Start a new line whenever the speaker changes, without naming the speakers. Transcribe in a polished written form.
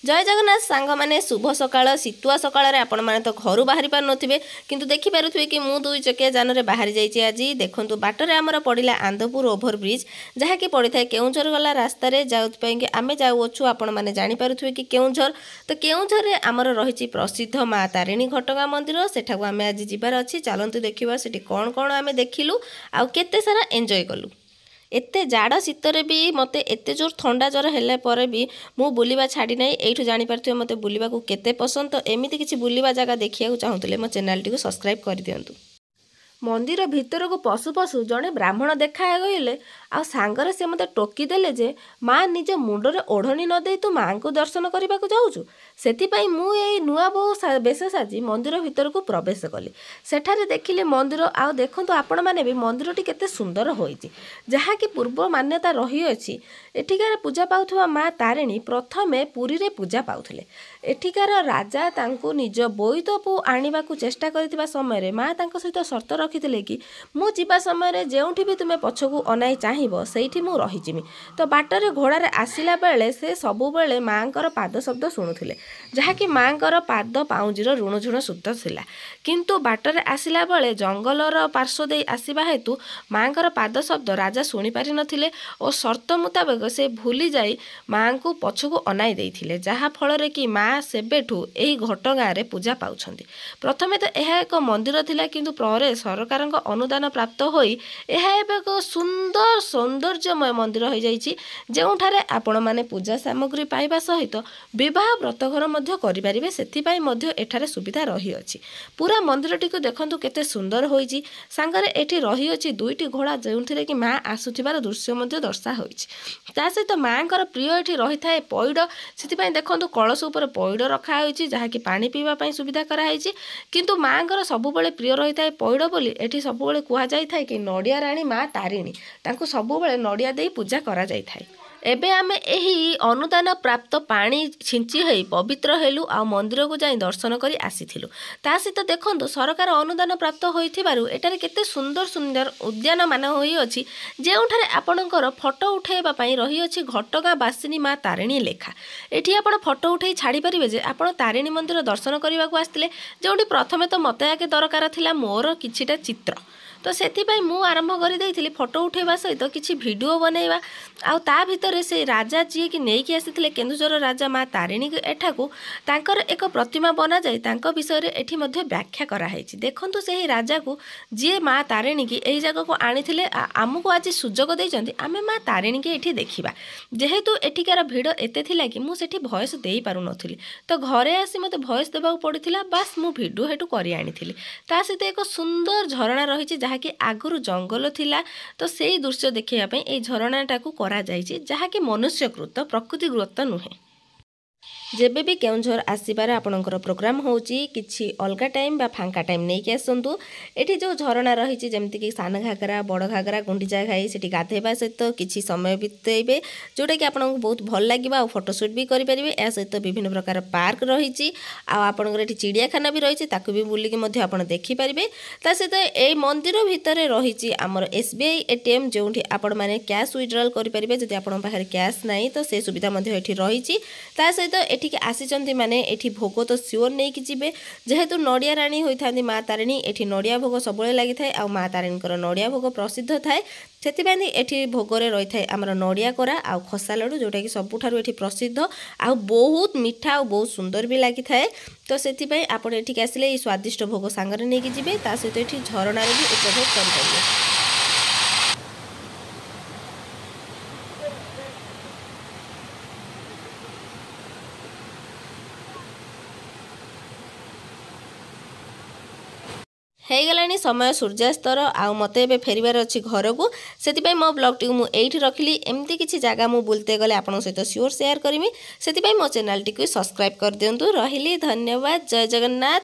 जय जगन्नाथ सांग मैंने शुभ सकाळ शीतुआ सकाळ आपण मैंने तो घर बाहरी पार नथिबे किंतु देखि पारुथिबे कि मु दुई चकिया जान रे बाहरी जाइछि। आज देखंतु बाटर आमर पड़िला आंदपुर ओभर ब्रिज जहा कि पड़ी थाए केउंझर गला रास्ता रे जाउत पई कि आमे जाउछु। आपण माने जानि पारुथिबे कि केउंझर तो केउंझर रे आमर रहिछि प्रसिद्ध माँ तारिणी घटगां मंदिर। सेठाକୁ आमे आज जिबार अछि। चलंतु देखिबा सेठी कोन कोन आमे देखिलु आ केते सारा एन्जॉय कलु। एते जाड़ शीतर भी मते एते जोर थंडा ज्वर हेले पर भी मु बुलिबा छाड़ी नहीं। एठु जानि पारथिबे मते बुलिबा को केते पसंद। तो एमिति किछि बुलिबा जगह देखिया चाहूले मो चैनल टी को सब्सक्राइब कर दियंतु। मंदिर भितर को पशु पशु जड़े ब्राह्मण देखा गले आ सांगरे से मते टोकी देले जे माँ निज मुंडरे ओढ़नी न दे तू माँ को दर्शन करने को जाऊँ। से मु ए नुआ बो बेश साजी मंदिर भितर को प्रवेश कली। सेठारे देखिले मंदिर आ देखंतु आपण माने भी मंदिर टी केते सुंदर होईची जहा कि पूर्व मान्यता रही अछि। एठिकार पूजा पाउथवा माँ तारिणी प्रथमे पुरी रे पूजा पाउथले। एठिकार राजा तांको निज बोईतपु आनिबा को चेष्टा करथिबा समय रे माँ तांको सहित शर्त रखिथिले कि मु जीवा समय रे जेउठी भी तुमे पछकू अनाई चाहिबो सेठी मु रहिजिमि। तो बाटरे घोड़ारे आसिला बेले से सबु बेले माँकर पाद शब्द शुणुथिले जहा कि माँकर पाद पाउंजीर ऋण झुण शुद्ध थिला। किंतु बाटरे आसिला बेले जंगलर पार्श्व दे आसीबा हेतु माँकर पाद शब्द राजा शुणी पारि नथिले और शर्त मुताबिक से भूली जाई माँ को पछकू अनाई देइथिले। जहा फଳରେ कि माँ सेबेठू एही घटगाँ रे पूजा पाउछंती। प्रथमे तो यह एक मंदिर थिला किंतु ପରେ सरकारक अनुदान प्राप्त होई यह एक सुंदर सौंदर्यमय मंदिर हो जाइछि। जेउठारे आपण माने पूजा सामग्री पाइबा सहित विवाह व्रतघर मध्य करि परिबे सेथिपाई मध्य एठारे सुविधा रही अछि। पूरा मंदिरटी को देखंतु केते सुंदर होइछि। सांगरे एठी रही अछि दुईटी घोड़ा जेउथिरे कि माँ आसुथिबार दृश्य मध्य दर्शा होइछि। ता सहित माँकर प्रिय एठी रही थाए पइड। सेथिपाई देखंतु कलश ऊपर पइड रखा होइछि जहा कि पानी पीवा पई सुविधा करा होइछि। किंतु माँकर सबुबेले प्रिय रही थाए पइड बोली एठी सबुबेले कुहा जाई थाए कि नडिया रानी माँ तारिणी तांको सबुबेले नडिया देई पूजा करा जाई थाए। एबे आमे एही अनुदान प्राप्त पानी छिंची हेई पवित्र हेलु आ मंदिर को जाई दर्शन करी आसीथिलु। ता सहित देखंतु सरकार अनुदान प्राप्त होइथिबारु एटारे केते सुंदर सुंदर उद्यान मान होई अछि। जेउठारे आपणकर फोटो उठेबा पई रही अछि घटगां बासिनी माँ तारिणी लेखा। एठी आपण फोटो उठेई छाड़ी परिबे जे आपण तारिणी मंदिर दर्शन करबा को आस्थिले। जोठी प्रथमे तो मते आके दरकार थिला मोर किछिटा चित्र तो सेथिपाई मु आरंभ करि देइथिली फोटो उठेबा सहित किछि वीडियो बनेबा। आ ता भितर से राजा जी की नेकी आसीथिले केन्दुझर राजा माँ तारिणी एठाकू तांकर एक प्रतिमा बना जाए तांको विषय रे एठी मध्य व्याख्या करा हैछि। देखंतु सेही राजा को जी माँ तारिणी की एही जगह को आनिथिले आमको आज सुजोग दैचंती आमे माँ तारिणी की एठी देखिबा। जेहेतु एठिकार भिड़ एते थिला कि मु सेठी भॉइस देई पारु नथिली तो घरे आसी मते भॉइस देबाक पड़िथिला। बास मु वीडियो हेटु करि आनिथिली। ता सहित एक सुंदर झरणा रहिछि जहा कि आगुरु जंगल थिला तो सेही दृश्य देखिया पई एई झरणाटाकू करा जाइछि जहा कि मनुष्यकृत प्रकृतिकृत नुहे। जेबे भी केउंझर आसीबार आपणकर प्रोग्राम होउची किछि अलगा टाइम बा फांका टाइम नै कि आसंतु। एठी जो झरणा रहिछि जेमति कि सान घागरा बड़ घागरा गुंडीचा घाई सेठी गाधेबा सहित किछि समय बितेबे जोटा कि आपनको बहुत भल लागिबा आ फोटोशूट भी करि परिबे। या सहित विभिन्न प्रकार पार्क रहिछि आ आपणकर एठी चिड़ियाखाना भी रहिछि ताकू भी बुली कि मध्य आपण देखि परिबे। ता सहित एई मंदिर भितरे रहिछि हमर एसबीआई एटीएम जोंठी आपण माने कैश विथड्रॉल करि परिबे। जदि आपण पाखरे कैश नाही तो से सुविधा मध्य एठी रहिछि। ता सहित एठिके आसीचंती माने एठी भोग तो सियोर नहीं कि जिबे। जेहेतु नडिया रानी होइथांती माँ तारिणी एठी नडिया भोग सबळे लागि थाए आ माँ तारिणीकर नडिया भोग प्रसिद्ध थाए। सेथिबाई एठी भोगरे रही थाए हमर नडिया कोरा आ खसा लड्डू जोटा कि सबुठारु एठी प्रसिद्ध आ बहुत मीठा आ बहुत सुंदर भी लागि थाए। तो सेथिबाई आपण एठिके आसिले ई स्वादिष्ट भोग सांगरे नै कि जिबे। ता सहित एठी झरणा रे भी उपभोग करि परिबे। हे गलानी समय सूर्यास्तर आ मते एबे फेरिबार अछि घर को। सेतिपई मो ब्लॉग टी मु एठी रखली। एमती किछि जागा मु बुलते गले आपन सहित सियोर शेयर करमी। सेतिपई मो चैनल टी को सब्सक्राइब कर दियंतु। रहिली धन्यवाद। जय जगन्नाथ।